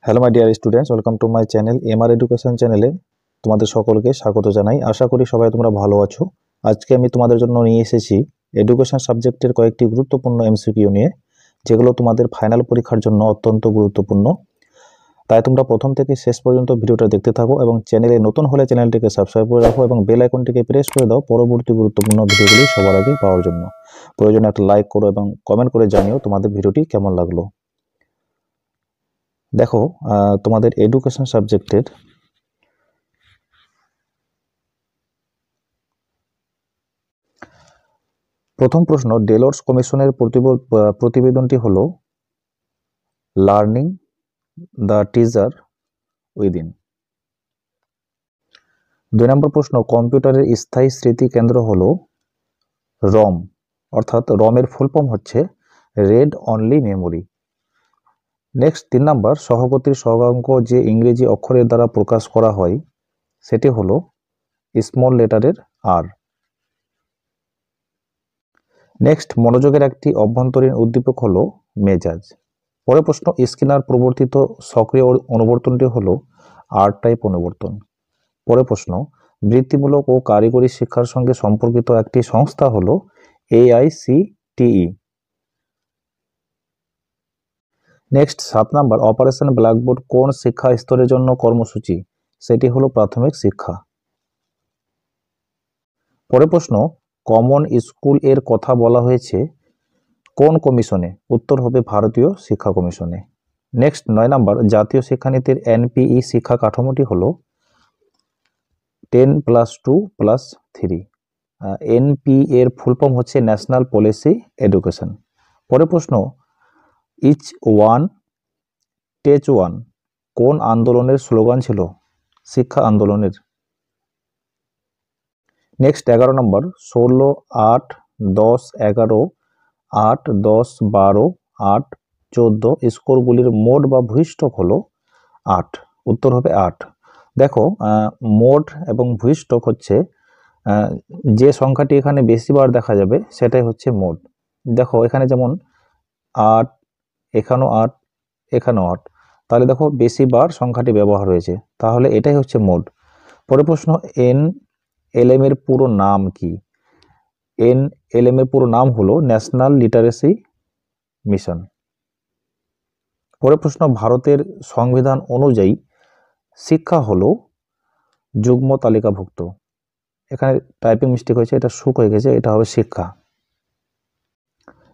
Hello my dear students, welcome to my channel MR education চ্যানেলে তোমাদের সকলকে স্বাগত জানাই। আশা করি সবাই তোমরা ভালো আছো। আজকে আমি তোমাদের জন্য নিয়ে এসেছি এডুকেশন সাবজেক্টের কয়েকটি গুরুত্বপূর্ণ এমসিকিউ নিয়ে, যেগুলো তোমাদের ফাইনাল পরীক্ষার জন্য অত্যন্ত গুরুত্বপূর্ণ। তাই তোমরা প্রথম থেকে শেষ পর্যন্ত ভিডিওটা দেখতে থাকো এবং চ্যানেলে নতুন হলে চ্যানেলটিকে সাবস্ক্রাইব করে রাখো এবং বেল আইকনটিকে প্রেস করে দাও পরবর্তী গুরুত্বপূর্ণ ভিডিওগুলি সবার আগে পাওয়ার জন্য। প্রয়োজনে একটা লাইক করো এবং কমেন্ট করে জানিও তোমাদের ভিডিওটি কেমন লাগলো। দেখো, তোমাদের এডুকেশন সাবজেক্টের প্রথম প্রশ্ন, ডেলর্স কমিশনের প্রতিবেদনটি হলো লার্নিং দ্য টিচার উইদিন। 2 নম্বর প্রশ্ন, কম্পিউটারের স্থায়ী স্মৃতি কেন্দ্র হলো রম, অর্থাৎ রমের ফুল ফর্ম হচ্ছে রেড অনলি মেমোরি। নেক্সট 3 নম্বর, সহগতির সহগাঙ্ক যে ইংরেজি অক্ষরের দ্বারা প্রকাশ করা হয় সেটি হলো স্মল লেটারের আর। নেক্সট, মনোযোগের একটি অভ্যন্তরীণ উদ্দীপক হলো মেজাজ। পরের প্রশ্ন, স্কিনার প্রবর্তিত সক্রিয় অনুবর্তনটি হলো আর টাইপ অনুবর্তন। পরের প্রশ্ন, বৃত্তিমূলক ও কারিগরি শিক্ষার সঙ্গে সম্পর্কিত একটি সংস্থা হলো AICTE। নেক্সট 7 নম্বর, অপারেশন ব্ল্যাকবোর্ড কোন শিক্ষা স্তরের জন্য কর্মসূচি? সেটি হলো প্রাথমিক শিক্ষা। পরের প্রশ্ন, কমন স্কুল এর কথা বলা হয়েছে কোন কমিশনে? উত্তর হবে ভারতীয় শিক্ষা কমিশনে। নেক্সট 9 নম্বর, জাতীয় শিক্ষানীতির NPE শিক্ষা কাঠামোটি হলো 10+2+3। NPE এর ফুল ফর্ম হচ্ছে ন্যাশনাল পলিসি এডুকেশন। পরের প্রশ্ন, ইচ ওয়ান টেচ ওয়ান কোন আন্দোলনের স্লোগান ছিল? শিক্ষা আন্দোলনের। নেক্সট 11 নম্বর, 16, 8, 10, 11, 8, 10, 12, 8, 14 স্কোরগুলির মোট বা ভূইষ্ঠক হলো 8। উত্তর হবে 8। দেখো, মোট এবং ভূইষ্ঠক হচ্ছে যে সংখ্যাটি এখানে বেশিবার দেখা যাবে সেটাই হচ্ছে মোট। দেখো এখানে যেমন 8, এখানেও 8, এখানেও 8, তাহলে দেখো বেশিবার সংখ্যাটি ব্যবহার হয়েছে, তাহলে এটাই হচ্ছে মোট। পরের প্রশ্ন, NLM এর পুরো নাম কি? NLM এর পুরো নাম হলো ন্যাশনাল লিটারেসি মিশন। পরের প্রশ্ন, ভারতের সংবিধান অনুযায়ী শিক্ষা হলো যুগ্ম তালিকাভুক্ত। এখানে টাইপিং মিস্টেক হয়েছে, এটা সুখ হয়ে গেছে, এটা হবে শিক্ষা।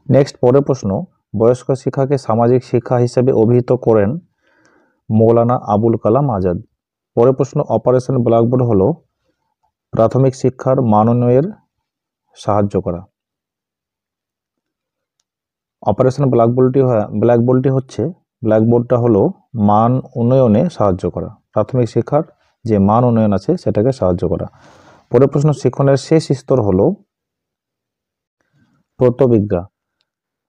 নেক্সট পরের প্রশ্ন, বয়স্ক শিক্ষাকে সামাজিক শিক্ষা হিসেবে অভিহিত করেন মৌলানা আবুল কালাম আজাদ। পরের প্রশ্ন, অপারেশন ব্ল্যাকবোর্ড হলো প্রাথমিক শিক্ষার মান উন্নয়নের সাহায্য করা। অপারেশন ব্ল্যাকবোর্ডটা হলো মান উন্নয়নে সাহায্য করা, প্রাথমিক শিক্ষার যে মান উন্নয়ন আছে সেটাকে সাহায্য করা। পরের প্রশ্ন, শিক্ষণের শেষ স্তর হলো প্রত্যবিজ্ঞা।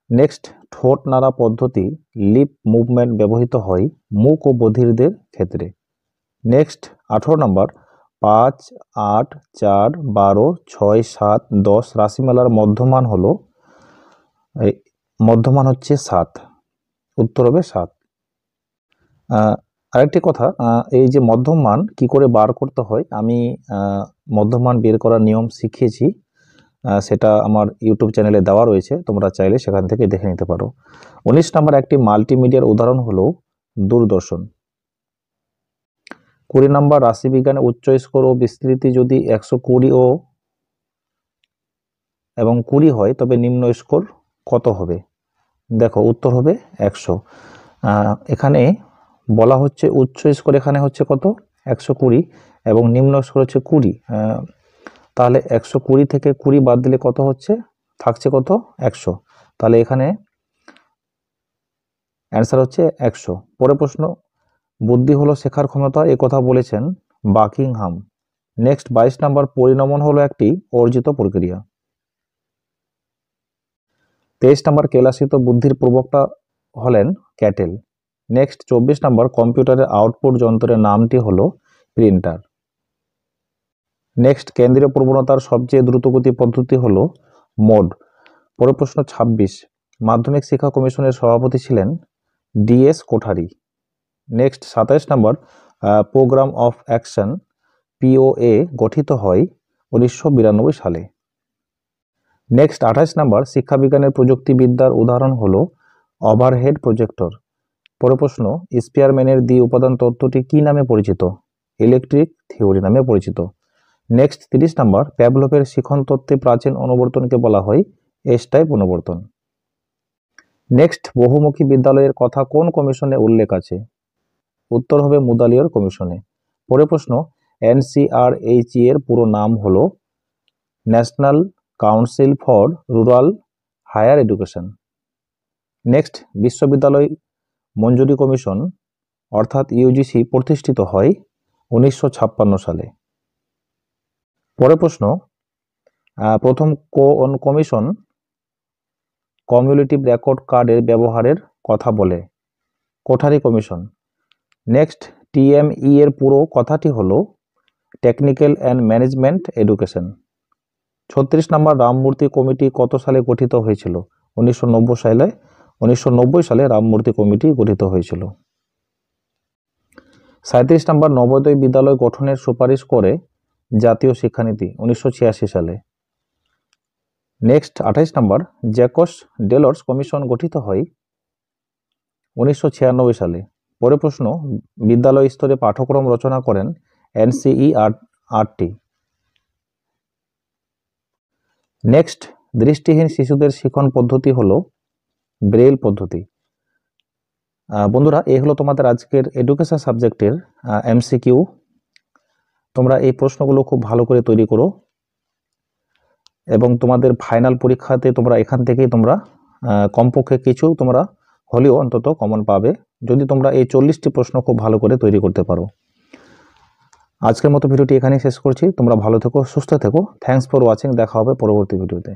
নেক্সট, ঠোঁট নাড়া পদ্ধতি লিপ মুভমেন্ট ব্যবহৃত হয় মূক ও বধিরদের ক্ষেত্রে। নেক্সট 18 নম্বর, 5, 8, 4, 12, 6, 7, 10 রাশিমালার মধ্যমান হলো মধ্যমান হচ্ছে 7। উত্তর হবে 7। আরেকটি কথা, এই যে মধ্যমান কি করে বার করতে হয়, আমি মধ্যমান বের করার নিয়ম শিখিয়েছি, সেটা আমার ইউটিউব চ্যানেলে দেওয়া রয়েছে, তোমরা চাইলে সেখান থেকে দেখে নিতে পারো। 19 নম্বর, একটি মাল্টিমিডিয়ার উদাহরণ হলো দূরদর্শন। 20 নম্বর, রাশিবিজ্ঞানে উচ্চ স্কোর ও বিস্তৃতি যদি 120 এবং 20 হয় তবে নিম্ন স্কোর কত হবে? দেখো উত্তর হবে 100। এখানে বলা হচ্ছে উচ্চ স্কোর এখানে হচ্ছে কত? 120 এবং নিম্ন স্কোর হচ্ছে 20। তাহলে 120 থেকে 20 বাদ দিলে কত হচ্ছে? থাকছে কত? 100। তাহলে এখানে অ্যান্সার হচ্ছে 100। পরের প্রশ্ন, বুদ্ধি হলো শেখার ক্ষমতা, এ কথা বলেছেন বাকিংহাম। নেক্সট 22 নম্বর, পরিণমন হলো একটি অর্জিত প্রক্রিয়া। 23 নম্বর, কেলাসিত বুদ্ধির প্রবক্তা হলেন ক্যাটেল। নেক্সট 24 নম্বর, কম্পিউটারের আউটপুট যন্ত্রের নামটি হলো প্রিন্টার। নেক্সট, কেন্দ্রীয় প্রবণতার সবচেয়ে দ্রুতগতি পদ্ধতি হলো মোড। পরের প্রশ্ন 26, মাধ্যমিক শিক্ষা কমিশনের সভাপতি ছিলেন DS Kothari. Next 27 number programme of action POA গঠিত হয় 1992 সালে। নেক্সট 28 নম্বর শিক্ষাবিজ্ঞানের প্রযুক্তিবিদ্যার উদাহরণ হলো ওভারহেড প্রজেক্টর। পরের প্রশ্ন স্পিয়ারম্যানের দ্বি উপাদান তত্ত্বটি কি নামে পরিচিত? ইলেকট্রিক থিওরি নামে পরিচিত। নেক্সট 30 নম্বর প্যাভলভের শিখন তত্ত্বে প্রাচীন অনুবর্তনকে বলা হয় এস টাইপ অনুবর্তন। নেক্সট বহুমুখী বিদ্যালয়ের কথা কোন কমিশনে উল্লেখ আছে? উত্তর হবে মুদালিয়র কমিশনে। পরের প্রশ্ন NCRHE এর পুরো নাম হলো national council for rural higher education. Next বিশ্ববিদ্যালয় মঞ্জুরি কমিশন অর্থাৎ UGC প্রতিষ্ঠিত হয় 1956 সালে। পরের প্রশ্ন প্রথম কোন কমিশন কমিউনিটিভ রেকর্ড কার্ডের ব্যবহারের কথা বলে? কোঠারি কমিশন। নেক্সট TME এর পুরো কথাটি হলো technical and management education. 36 number Ramamurthy committee কত সালে গঠিত হয়েছিল? 1990 সালে। 1990 সালে রামমূর্তি কমিটি গঠিত হয়েছিল। 37 নম্বর নবোদয় বিদ্যালয় গঠনের সুপারিশ করে জাতীয় শিক্ষানীতি 1986 সালে। নেক্সট 28 নম্বর জ্যাকস ডেলর্স কমিশন গঠিত হয় 1996 সালে। পরের প্রশ্ন বিদ্যালয় স্তরে পাঠ্যক্রম রচনা করেন NCERT। নেক্সট দৃষ্টিহীন শিশুদের শিখন পদ্ধতি হলো ব্রেইল পদ্ধতি। বন্ধুরা এই হলো তোমাদের আজকের এডুকেশন সাবজেক্টের MCQ। তোমরা এই প্রশ্নগুলো খুব ভালো করে তৈরি করো এবং তোমাদের ফাইনাল পরীক্ষাতে তোমরা এখান থেকেই তোমরা কমপক্ষে কিছু তোমরা হলেও অন্তত কমন পাবে যদি তোমরা এই 40টি প্রশ্ন খুব ভালো করে তৈরি করতে পারো। আজকের মতো ভিডিওটি এখানেই শেষ করছি। তোমরা ভালো থেকো, সুস্থ থেকো। Thanks for watching. দেখা হবে পরবর্তী ভিডিওতে।